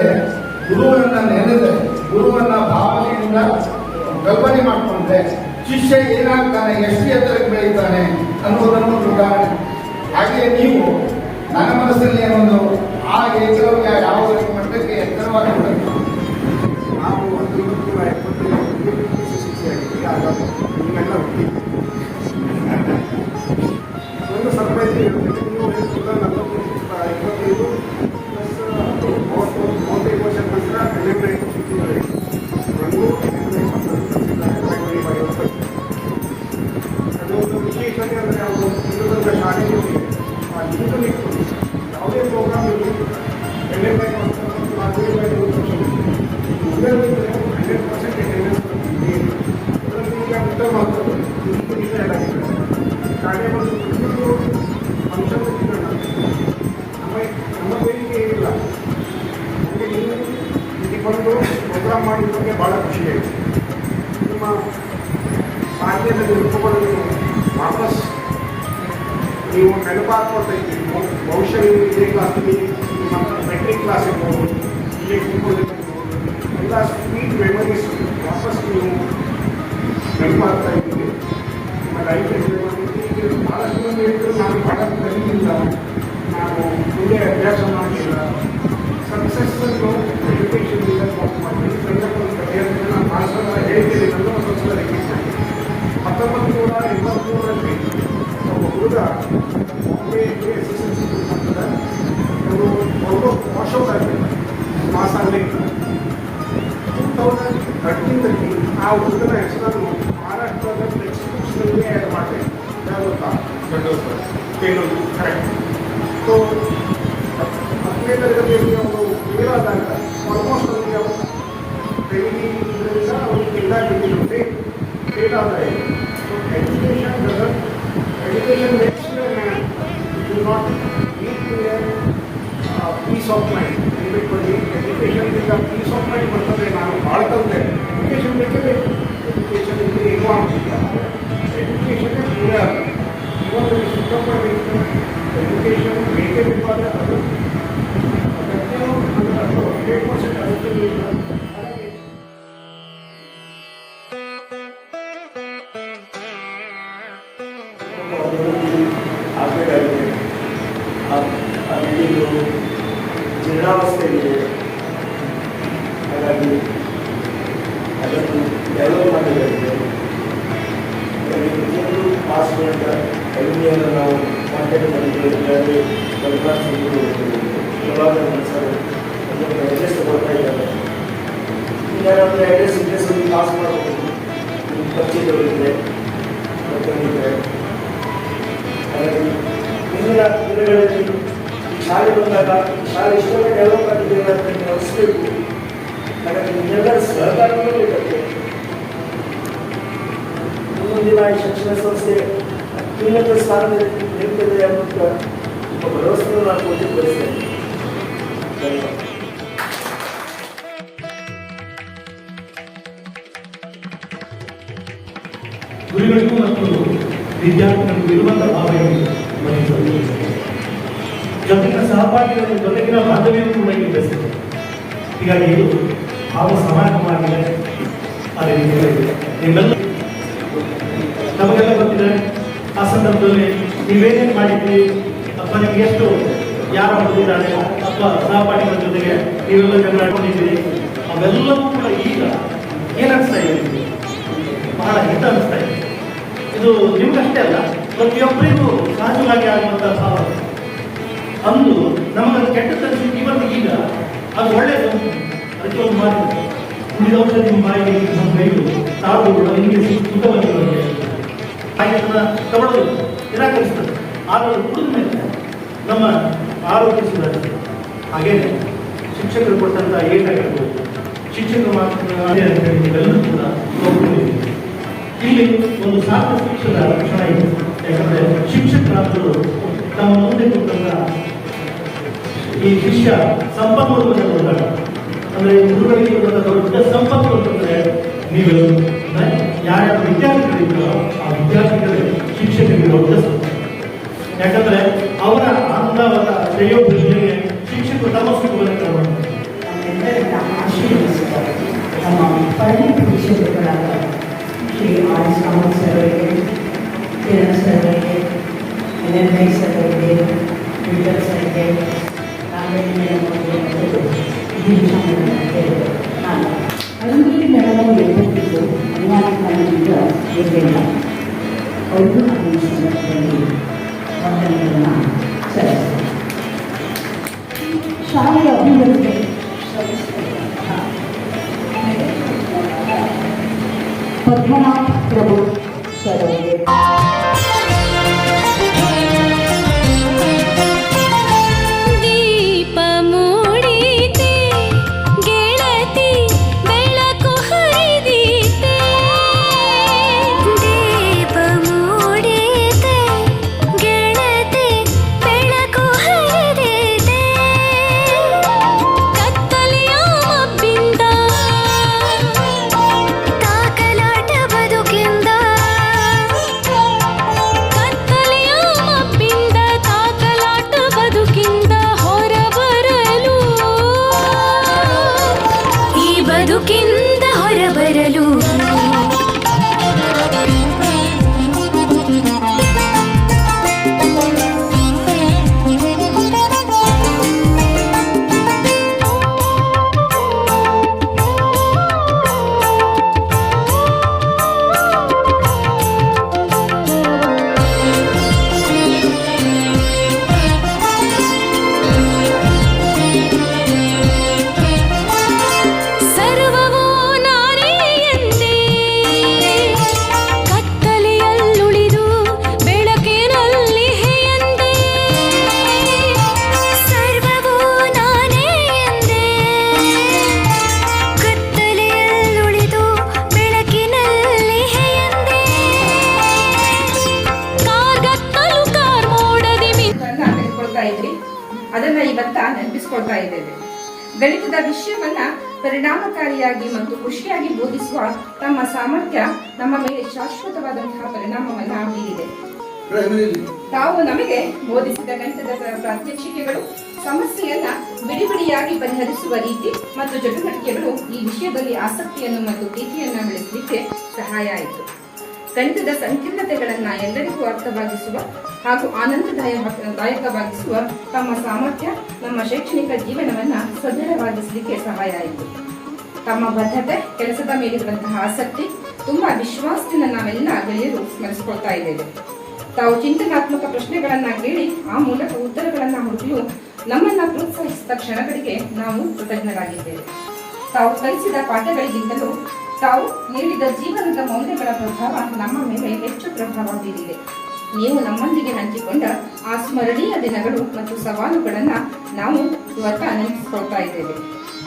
ಗುರುವನ್ನು ನೆನೆದರೆ, ಗುರುವನ್ನು ಭಾವನೆಯಿಂದ ಕಲ್ಪನೆ ಮಾಡಿಕೊಂಡ್ರೆ ಶಿಷ್ಯ ಏನಾಗ್ತಾನೆ, ಎಷ್ಟು ಎತ್ತರಕ್ಕೆ ಬೆಳೀತಾನೆ ಅನ್ನೋದನ್ನು ಒಂದು ಉದಾಹರಣೆ. ಹಾಗೆಯೇ ನೀವು ನನ್ನ ಮನಸ್ಸಲ್ಲಿ ಒಂದು ಆ ಏಕಲವ್ಯ ಯಾವ ಮಟ್ಟಕ್ಕೆ ಎತ್ತರವಾಗಿ ನಾವು 1975 ಶಿಕ್ಷೆಯಾಗಿದ್ದೀವಿ. ಹಾಗಾಗಿ ನಿಮ್ಮೆಲ್ಲ ಒಂದು ಸರ್ಪ್ರೈಸ್ ನೀವು 25 ಪ್ಲಸ್ 35 ವರ್ಷ ನಂತರ ಅದೊಂದು ವಿಶೇಷತೆ. ಅಂದರೆ ಅವರು ಚಿತ್ರದುರ್ಗ ಶಾಲೆಯಲ್ಲಿ ಯಾವುದೇ ಪ್ರೋಗ್ರಾಮ್ ಇರಲಿ 100% ಅಟೆಂಡೆನ್ಸ್ ಬರ್ತದೆ. ಅದರಲ್ಲಿ ಈಗ ರಿಟರ್ನ್ ಮಾಡ್ತಾರೆ. ಶಾಲೆ ಒಂದು ಫಂಕ್ಷನ್ ನಮ್ಮ ಬೇಡಿಕೆ ಏನಿಲ್ಲ. ನಮಗೆ ನೀವು ಇಲ್ಲಿ ಬಂದು ಪ್ರೋಗ್ರಾಮ್ ಮಾಡಿದ್ದಕ್ಕೆ ಭಾಳ ಖುಷಿಯಾಯಿತು. ನಿಮ್ಮ ಬಾಲ್ಯದಲ್ಲಿ ರೂಪಗಳನ್ನು ವಾಪಸ್ ನೀವು ನೆನಪಾಗ್ಕೊಳ್ತಾ ಇದ್ದೀರಿ. ಬಹುಶಃ ನೀವು ಇದೇ ಕ್ಲಾಸಲ್ಲಿ ನಿಮ್ಮ ಮೆಟ್ರಿಕ್ ಕ್ಲಾಸ್ ಇರ್ಬೋದು, ಇಲ್ಲೇ ಕೂತ್ಕೊಂಡಿರ್ಬೋದು, ಎಲ್ಲ ಸ್ವೀಟ್ ಮೆಮೊರೀಸ್ ವಾಪಸ್ ನೀವು ನೆನಪಾಗ್ತಾ ಇದ್ದೀರಿ. ನಿಮ್ಮ ಲೈಫಲ್ಲಿ ಭಾಳಷ್ಟು ಮಂದಿ ಹೇಳಿದ್ರು ನಾನು ಪಾಠ ಕಲಿತಿಲ್ಲ, ನಾನು ಮುಂದೆ ಅಭ್ಯಾಸ ಮಾಡಲಿಲ್ಲ. ಸಕ್ಸಸ್ಸನ್ನು ಎಜುಕೇಷನ್ ಇಂದ ಕಾಪಿ ಮಾಡಿ ಸಂದರ್ಭವನ್ನು ಕಲಿಯೋದನ್ನು ನಾನು ಭಾಷಣ ಹೇಳ್ತೀನಿ. ನನ್ನ ಒಂದು ಸಲ ರಿಪೀಟ್ ಮಾಡಿ 1983ರಲ್ಲಿ ಒಬ್ಬ ಹುಡುಗ ಬಾಂಬೆ SSLC ಮಾಡ್ತಾರೆ. ಅವರು ವಾಶೌಟ್ ಆಗಿಲ್ಲ ಪಾಸ್ ಆಗಲಿಲ್ಲ. 2013ರಲ್ಲಿ ಆ ಹುಡುಗನ ಹೆಸರನ್ನು ಮಹಾರಾಷ್ಟ್ರದ ಟೆಕ್ಸ್ಟ್ ಬುಕ್ಸ್ನಲ್ಲಿ ಆ್ಯಡ್ ಮಾಡಿದೆ. ಗೊತ್ತಾ? ಕೇಳೋದು ಕರೆಕ್ಟ್. ಸೊ 10ನೇ ತರಗತಿಯಲ್ಲಿ ಅವರು ಫೇಲ್ ಆದಾಗ ಆಲ್ಮೋಸ್ಟ್ ಅವರಿಗೆ ಅವರು ಇದರಿಂದ ಅವ್ರಿಗೆ ಎಲ್ಲ ಬಿಟ್ಟಿರುತ್ತೆ. ಫೇಲ್ ಆದರೆ so education next do not lead to peace of mind. ನೆನಪಿಟ್ಕೊಳ್ಳಿ, ಎಜುಕೇಷನ್ನಿಂದ ಪೀಸ್ ಆಫ್ ಮೈಂಡ್ ಬರ್ತದೆ. ನಾನು ಭಾಳ ತಂದೆ ಎಜುಕೇಷನ್ ಬೇಕೇ ಬೇಕು. ಎಜುಕೇಷನ್ ಇದ್ರೆ ಏನೂ ಆಗ್ತಿಲ್ಲ. ಎಜುಕೇಷನ್ನೇ ಪೂರ ಇವತ್ತು ಸುತ್ತಪಡಿಟ್ಟು ಎಜುಕೇಷನ್ ಬೇಕೇ ಬೇಕಾದರೆ ಅದು ಅಗತ್ಯನೂ ಅದು 100% ಅಗತ್ಯವೂ ಇಲ್ಲ. ಆಗಬೇಕಾಗಿದೆ. ಆ ಬಿಲ್ಡಿಂಗು ಜೀರ್ಣಾವಸ್ಥೆಯಲ್ಲಿದೆ. ಹಾಗಾಗಿ ಅದನ್ನು ಡೆವಲಪ್ ಮಾಡಬೇಕಾಗಿದೆ. ಪ್ರತಿಯೊಂದು ಪಾಸ್ಪೋರ್ಟ್ ಅಲ್ಯೂಮಿನಿಯನ್ನು ನಾವು ಕಾಂಟ್ಯಾಕ್ಟ್ ಮಾಡಿದ್ದೇವೆ. ಸರ್ ಅದನ್ನು ಅಡ್ರೆಸ್ ತಗೊಳ್ತಾ ಇದ್ದಾರೆ. ಈಗ ನಮ್ಮದು ಅಡ್ರೆಸ್ ಒಂದು ಪಾಸ್ ಮಾಡಬಹುದು. ಪರಿಚಯದವರಿದೆ ಬರ್ಕೊಂಡಿದ್ದಾರೆ. ಹಾಗಾಗಿ ಮುಂದಿನ ದಿನಗಳಲ್ಲಿ ಶಾಲೆ ಬಂದಾಗ ಶಾಲೆ ಇಷ್ಟೊಂದು ಡೆವಲಪ್ ಆಗಿದೆ ಅಂತ ನೀವು ಅನಿಸ್ಬೇಕು. ಹಾಗಾಗಿ ನಿಮ್ಮೆಲ್ಲರ ಸಹಕಾರವೂ ಬೇಕಾಗ್ತದೆ. ಮುಂದಿನ ಈ ಶಿಕ್ಷಣ ಸಂಸ್ಥೆ ಅತ್ಯುನ್ನತ ಸ್ಥಾನದಲ್ಲಿ ನಿಲ್ತದೆ ಅನ್ನುವಂಥ ಭರವಸೆಯನ್ನು ನಾನು ಕೊಟ್ಟು ಬಯಸ್ತೇನೆ. ಧನ್ಯವಾದ. ಗುರುಗಳಿಗೂ ಮತ್ತು ವಿದ್ಯಾರ್ಥಿಗಳಿಗೂ ಇರುವಂತಹ ಭಾವನೆಯನ್ನು ಜೊತೆಗಿನ ಸಹಪಾಠಿಗಳ ಜೊತೆಗಿನ ಬಾಂಧವ್ಯವೂ ಕೂಡ ಇಲ್ಲಿ ಬೆಳೆಸಿದೆ. ಹೀಗಾಗಿ ಇದು ಭಾವ ಸಮಾನವಾಗಿದೆ. ಅದೇ ರೀತಿಯಾಗಿದೆ. ನಿಮ್ಮೆಲ್ಲ ನಮಗೆಲ್ಲ ಗೊತ್ತಿದೆ. ಆ ಸಂದರ್ಭದಲ್ಲಿ ನೀವೇನೇನು ಮಾಡಿದ್ರಿ ಅಥವಾ ನಿಮ್ಗೆ ಎಷ್ಟು ಯಾರು ಬಂದಿದ್ದಾರೆ ಅಥವಾ ಸಹಪಾಠಿಗಳ ಜೊತೆಗೆ ನೀವೆಲ್ಲ ಜಗಳ ಆಡ್ಕೊಂಡಿದ್ದೀರಿ, ಅವೆಲ್ಲವೂ ಕೂಡ ಈಗ ಏನಿಸ್ತಾ ಇದೆ, ಬಹಳ ಹಿತ ಅನಿಸ್ತಾ ಇದೆ. ಇದು ನಿಮ್ಗಷ್ಟೇ ಅಲ್ಲ, ಪ್ರತಿಯೊಬ್ಬರಿಗೂ ಸಹಜವಾಗಿ ಆಗುವಂತಹ ಭಾವ. ಅಂದು ನಮಗದು ಕೆಟ್ಟ ತರಿಸಿ ಇವತ್ತು ಈಗ ಅದು ಒಳ್ಳೆಯದು. ಅದಕ್ಕೆ ಒಂದು ಮಾತು, ಉಳಿದ ಔಷಧಿ ನಿಮ್ಮ ಬಾಯಿಗೆ ನಮ್ಮ ಕೈದು ತಾವು ನಿಮಗೆ ಸುಖವಾಗಿರುವಂತೆ ಆಯ್ತನ್ನ ತಗೊಳ್ಳೋದು ನಿರಾಕರಿಸ್ತದೆ. ಆದರೆ ಕುಡಿದ ಮೇಲೆ ನಮ್ಮ ಆರೋಗ್ಯ ಸುಧಾರಿಸ್ತದೆ. ಹಾಗೇನೆ ಶಿಕ್ಷಕರು ಕೊಟ್ಟಂಥ ಏಟಾಗಿರ್ಬೋದು, ಶಿಕ್ಷಕರು ಮಾತುಗಳೆಲ್ಲರೂ ಕೂಡ ನೋಡ್ಕೊಂಡಿದ್ದೀವಿ. ಇಲ್ಲಿ ಒಂದು ಸಾಕು ಶಿಕ್ಷಣ ಕ್ಷಣ ಇದೆ. ಯಾಕಂದರೆ ಶಿಕ್ಷಕರಾದರು ತಮ್ಮ ಮುಂದೆ ಕೊಟ್ಟಂಥ ಈ ಶಿಷ್ಯ ಸಂಪನ್ಮೂಲವನ್ನು ನೋಡಿದಾಗ, ಅಂದರೆ ಗುರುಗಳಿಗೆ ಇರುವಂಥ ದೊಡ್ಡ ಸಂಪತ್ತು ಅಂತಂದರೆ ನೀವೆಲ್ಲರೂ ಯಾರ್ಯಾವ ವಿದ್ಯಾರ್ಥಿಗಳಿದ್ದೋ ಆ ವಿದ್ಯಾರ್ಥಿಗಳೇ ಶಿಕ್ಷಕರಿಗೆ ದೊಡ್ಡ ಸಂಪತ್ತು. ಯಾಕಂದರೆ ಅವರ ಆನಂದವಾದ ಶ್ರೇಯೋಭಿವೃದ್ಧಿಗೆ ಶಿಕ್ಷಕರು ತಮ್ಮ ಸುಖವನ್ನು ತಗೊಳ್ತಾರೆ. ನಮ್ಮೆಲ್ಲರನ್ನ ಆಶೀರ್ವದಿಸಿದ್ದಾರೆ. ನಮ್ಮ ಪರಿಣಿತ ಶಿಕ್ಷಕರಾದ ಶ್ರೀ ಆರ್ ಸಾಮಂತ್ ಸರ್ ಅವರಿಗೆ, ಕಿರಣ್ ಸರ್ ಅವರಿಗೆ, ಎನ್ಎನ್ಐ ಸರ್ ಅವರಿಗೆ, ವಿಠಲ್ ಸರ್ಗೆ, ರಾಮರೆಡ್ಡಿ ಮೇಡಮ್ ಅವರಿಗೆ ನಾನು ಅರುಂಧತಿ ಮೇಡಮ್ ಅವರು ಎಲ್ಲಿದ್ದು ಅನಿವಾರ್ಯ ಕಾರಣದಿಂದ ಇರಲಿಲ್ಲ. ಅವರು ಈ ಸಂದರ್ಭದಲ್ಲಿ ವಂದನೆಗಳನ್ನು ಸಲ್ಲಿಸಿದರು. ಶಾಲೆಯ ಅಭಿವೃದ್ಧಿ ಪದ್ಮನಾಭ ಪ್ರಭು ಸರ್ ಅವರಿಗೆ, ದೀಪ ಮೂಡಿತೆ ಗೆಳತಿ ಬೆಳಕು ಹರಿದೀತೆ, ದೀಪ ಮೂಡಿತೆ ಗೆಳತಿ ಬೆಳಕು ಹರಿದೀತೆ, ಕತ್ತಲೆಯ ಮಬ್ಬಿಂದ ತಾಕಲಾಟ ಬದುಕಿಂದ, ಕತ್ತಲೆಯ ಮಬ್ಬಿಂದ ತಾಕಲಾಟ ಬದುಕಿಂದ ಹೊರಬರಲು, ಈ ಬದುಕಿಂದ ಹೊರಬರಲು ಸರ್ವವೂ ನಾನೇ ಎಂದೇ ಕತ್ತಲೆಯಲ್ಲುಳಿದು ಬೆಳಕಿನಲ್ಲಿ ಎಂದೇ, ಸರ್ವವೂ ನಾನೇ ಎಂದೇ ಕತ್ತಲೆಯಲ್ಲುಳಿದು ಬೆಳಕಿನಲ್ಲಿ ಎಂದೇ, ಕಾರ್ಗತ್ತಲು ಕಾರ್ಮೋಡದಿ ತೆಗೆದುಕೊಳ್ತಾ ಇದ್ರಿ, ಅದನ್ನ ಇವತ್ತ ನೆನಪಿಸ್ಕೊಳ್ತಾ ಇದ್ದೇವೆ. ಗಣಿತದ ವಿಷಯವನ್ನ ಪರಿಣಾಮಕಾರಿಯಾಗಿ ಮತ್ತು ಖುಷಿಯಾಗಿ ಬೋಧಿಸುವ ತಮ್ಮ ಸಾಮರ್ಥ್ಯ ನಮ್ಮ ಮೇಲೆ ಶಾಶ್ವತವಾದಂತಹ ಪರಿಣಾಮವನ್ನ ಬೀರಿದೆ. ತಾವು ನಮಗೆ ಬೋಧಿಸಿದ ಗಣಿತದ ಪ್ರಾತ್ಯಕ್ಷಿಕೆಗಳು ಸಮಸ್ಯೆಯನ್ನ ಬಿಡಿಬಿಡಿಯಾಗಿ ಪರಿಹರಿಸುವ ರೀತಿ ಮತ್ತು ಚಟುವಟಿಕೆಗಳು ಈ ವಿಷಯದಲ್ಲಿ ಆಸಕ್ತಿಯನ್ನು ಮತ್ತು ಪ್ರೀತಿಯನ್ನ ಬೆಳೆಸಲಿಕ್ಕೆ ಸಹಾಯ ಆಯಿತು. ಗಣಿತದ ಸಂಕೀರ್ಣತೆಗಳನ್ನು ಎಲ್ಲರಿಗೂ ಅರ್ಥವಾಗಿಸುವ ಹಾಗೂ ಆನಂದದಾಯಕವಾಗಿಸುವ ತಮ್ಮ ಸಾಮರ್ಥ್ಯ ನಮ್ಮ ಶೈಕ್ಷಣಿಕ ಜೀವನವನ್ನು ಸದೃಢವಾಗಿಸಲಿಕ್ಕೆ ಸಹಾಯ ಆಯಿತು. ತಮ್ಮ ಬದ್ಧತೆ, ಕೆಲಸದ ಮೇಲಿರುವಂತಹ ಆಸಕ್ತಿ, ತುಂಬಾ ವಿಶ್ವಾಸದಿಂದ ನಾವೆಲ್ಲ ಗೆಳೆಯರು ಸ್ಮರಿಸಿಕೊಳ್ತಾ ಇದ್ದೇವೆ. ತಾವು ಚಿಂತನಾತ್ಮಕ ಪ್ರಶ್ನೆಗಳನ್ನ ಕೇಳಿ ಆ ಮೂಲಕ ಉತ್ತರಗಳನ್ನ ಹುಡುಕಲು ನಮ್ಮನ್ನ ಪ್ರೋತ್ಸಾಹಿಸಿದ ಕ್ಷಣಗಳಿಗೆ ನಾವು ಕೃತಜ್ಞರಾಗಿದ್ದೇವೆ. ತಾವು ಕಲಿಸಿದ ಪಾಠಗಳಿಗಿಂತಲೂ ತಾವು ನೀಡಿದ ಜೀವನದ ಮೌಲ್ಯಗಳ ಪ್ರಭಾವ ನಮ್ಮ ಮೇಲೆ ಹೆಚ್ಚು ಪ್ರಭಾವ ಬೀರಿದೆ. ನೀವು ನಮ್ಮೊಂದಿಗೆ ಹಂಚಿಕೊಂಡ ಆ ಸ್ಮರಣೀಯ ದಿನಗಳು ಮತ್ತು ಸವಾಲುಗಳನ್ನ ನಾವು ಇವತ್ತು ನೆನಪಿಸಿಕೊಳ್ತಾ ಇದ್ದೇವೆ.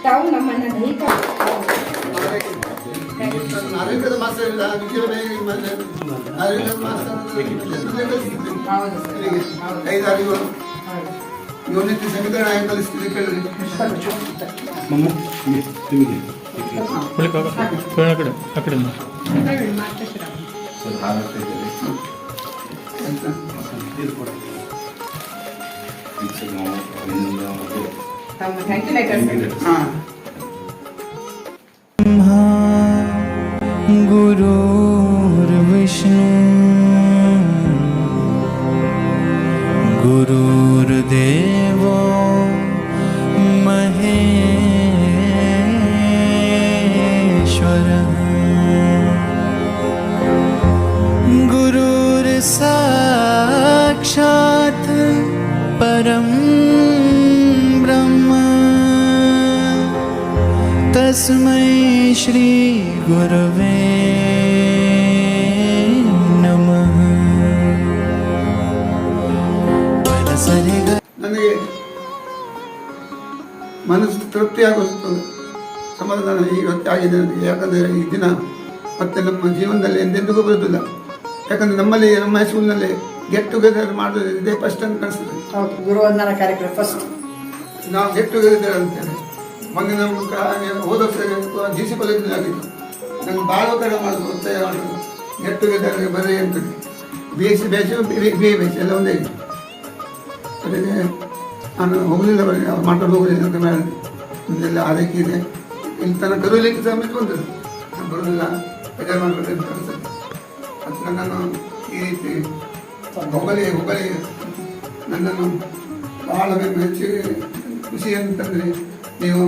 ತಾವು ನಮ್ಮನ್ನ ದೈಹಿಕ ಯೂನಿಟ್ ಸಮೀಕರಣ ಕಲಿಸ್ತಿದ್ದೆ ಕೇಳಿದ್ರೆ गुरुर्विष्णु गुरुर्देवो महेश्वरः गुरुर्साक्षात् परं ब्रह्म तस्मै श्री गुरवे नमः. ನನಗೆ ಮನಸ್ಸು ತೃಪ್ತಿಯಾಗುತ್ತದೆ, ಸಮಾಧಾನ ಇವತ್ತು ಆಗಿದೆ ನನಗೆ. ಯಾಕಂದರೆ ಈ ದಿನ ಮತ್ತೆ ನಮ್ಮ ಜೀವನದಲ್ಲಿ ಎಂದೆಂದಿಗೂ ಬರುವುದಿಲ್ಲ. ಯಾಕಂದರೆ ನಮ್ಮಲ್ಲಿ ನಮ್ಮ ಹೈಸ್ಕೂಲ್ನಲ್ಲಿ ಗೆಟ್ ಟುಗೆದರ್ ಮಾಡೋದು ಇದೇ ಫಸ್ಟ್ ಅಂತ ಕಾಣಿಸ್ತದೆ. ಗುರುವಂದನ ಕಾರ್ಯಕ್ರಮ ಫಸ್ಟ್ ನಾವು ಗೆಟ್ ಟುಗೆದರ್ ಅಂತೇವೆ. ಮೊನ್ನೆ ನಮ್ಮ ಹೋದ ವರ್ಷ GC ಕಾಲೇಜಿನಲ್ಲಿ ಆಗಿತ್ತು. ನಂಗೆ ಭಾಳ ಕಡೆ ಮಾಡೋದು, ಒತ್ತಾಯ ಮಾಡೋದು, ಗೆಟ್ ಟುಗೆದರ್ಗೆ ಬರೀ ಅಂತ. BSc ಬ್ಯಾಚು BA ಬ್ಯಾಚ್ ಎಲ್ಲ ಒಂದೇ. ಅದಕ್ಕೆ ನಾನು ಹೋಗಲಿಲ್ಲ, ಮಾತಾಡೋದು ಹೋಗಲಿಲ್ಲ ಅಂತ ಮೇಲೆ ನಿಮ್ದೆಲ್ಲ ಆರೈಕೆ ಇದೆ. ಇಲ್ಲಿ ತನಕ ಕರುವಲಿಕ್ಕೆ ಸಮೇತ ಬಂದದ್ದು. ನಾನು ಬರೋದಿಲ್ಲ, ಬೇಜಾರು ಮಾಡಬೇಕಂತ ಅನಿಸ್ತದೆ. ಮತ್ತು ನನ್ನನ್ನು ಈ ರೀತಿ ಹೊಗಲಿ ನನ್ನನ್ನು ಭಾಳ ಹೆಚ್ಚು ಖುಷಿ ಅಂತಂದರೆ ನೀವು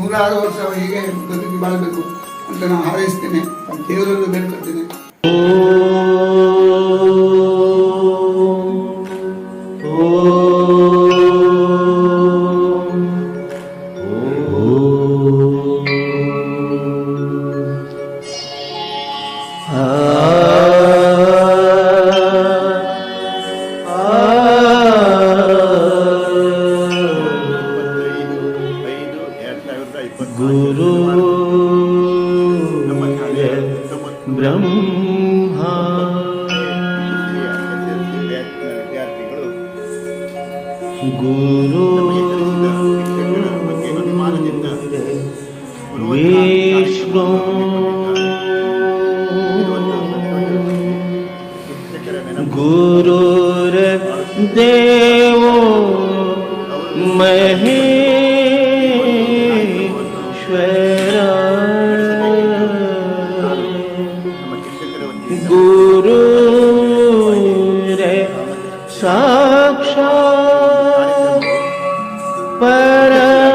106 ವರ್ಷ ಹೀಗೆ ಬದುಕಿ ಬಾಳಬೇಕು ಅಂತ ನಾನು ಹಾರೈಸ್ತೇನೆ, ದೇವರನ್ನು ಬೇಡ್ಕೊಳ್ತೇನೆ. गुरु ब्रह्मा गुरु विष्णु गुरुर्देवो महेश्वरा गुरुरे साक्षात् परब्रह्म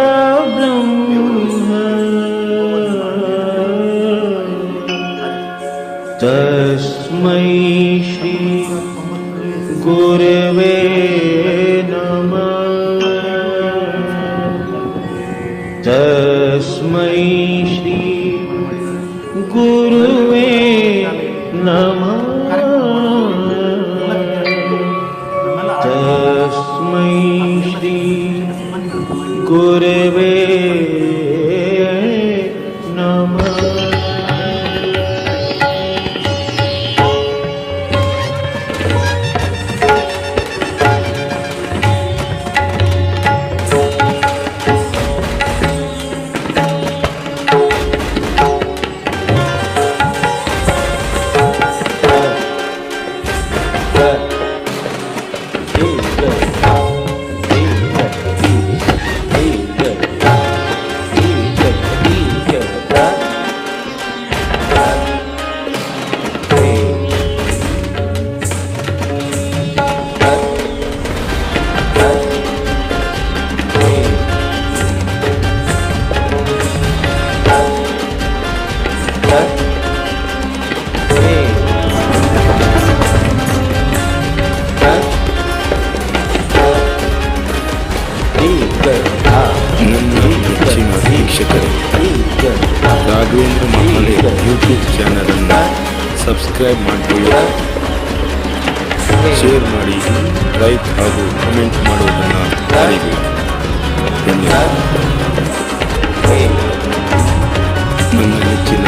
तस्मै श्री गुरवे नमः तस्मै श्री गुरुवे नमः तस्मै श्री गुरवे नमः. ಸಬ್ಸ್ಕ್ರೈಬ್ ಮಾಡಿಕೊಳ್ಳಿ, ಶೇರ್ ಮಾಡಿ, ಲೈಕ್ ಹಾಗೂ ಕಮೆಂಟ್ ಮಾಡುವುದನ್ನು ಮರಿಬೇಡಿ. ಧನ್ಯವಾದ. ನನ್ನ ನೆಚ್ಚಿನ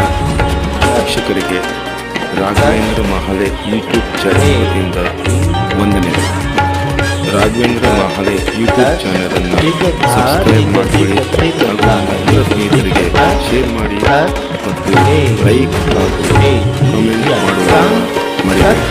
ವೀಕ್ಷಕರಿಗೆ ರಾಘವೇಂದ್ರ ಮಹಾಲೆ ಯೂಟ್ಯೂಬ್ ಚಾನೆಲ್ ವತಿಯಿಂದ ವಂದನೆಗಳು. ರಾಘವೇಂದ್ರ ಮಹಾಲೆ ಯೂಟ್ಯೂಬ್ ಚಾನೆಲನ್ನು ಸಬ್ಸ್ಕ್ರೈಬ್ ಮಾಡಿಕೊಳ್ಳಿ ಹಾಗೂ ಎಲ್ಲ ಸ್ನೇಹಿತರಿಗೆ ಶೇರ್ ಮಾಡಿ ಮತ್ತು ಲೈಕ್ ಹಾಗೂ ಕಮೆಂಟ್ ಮಾಡುವುದನ್ನು ಮರೆಯಬೇಡಿ.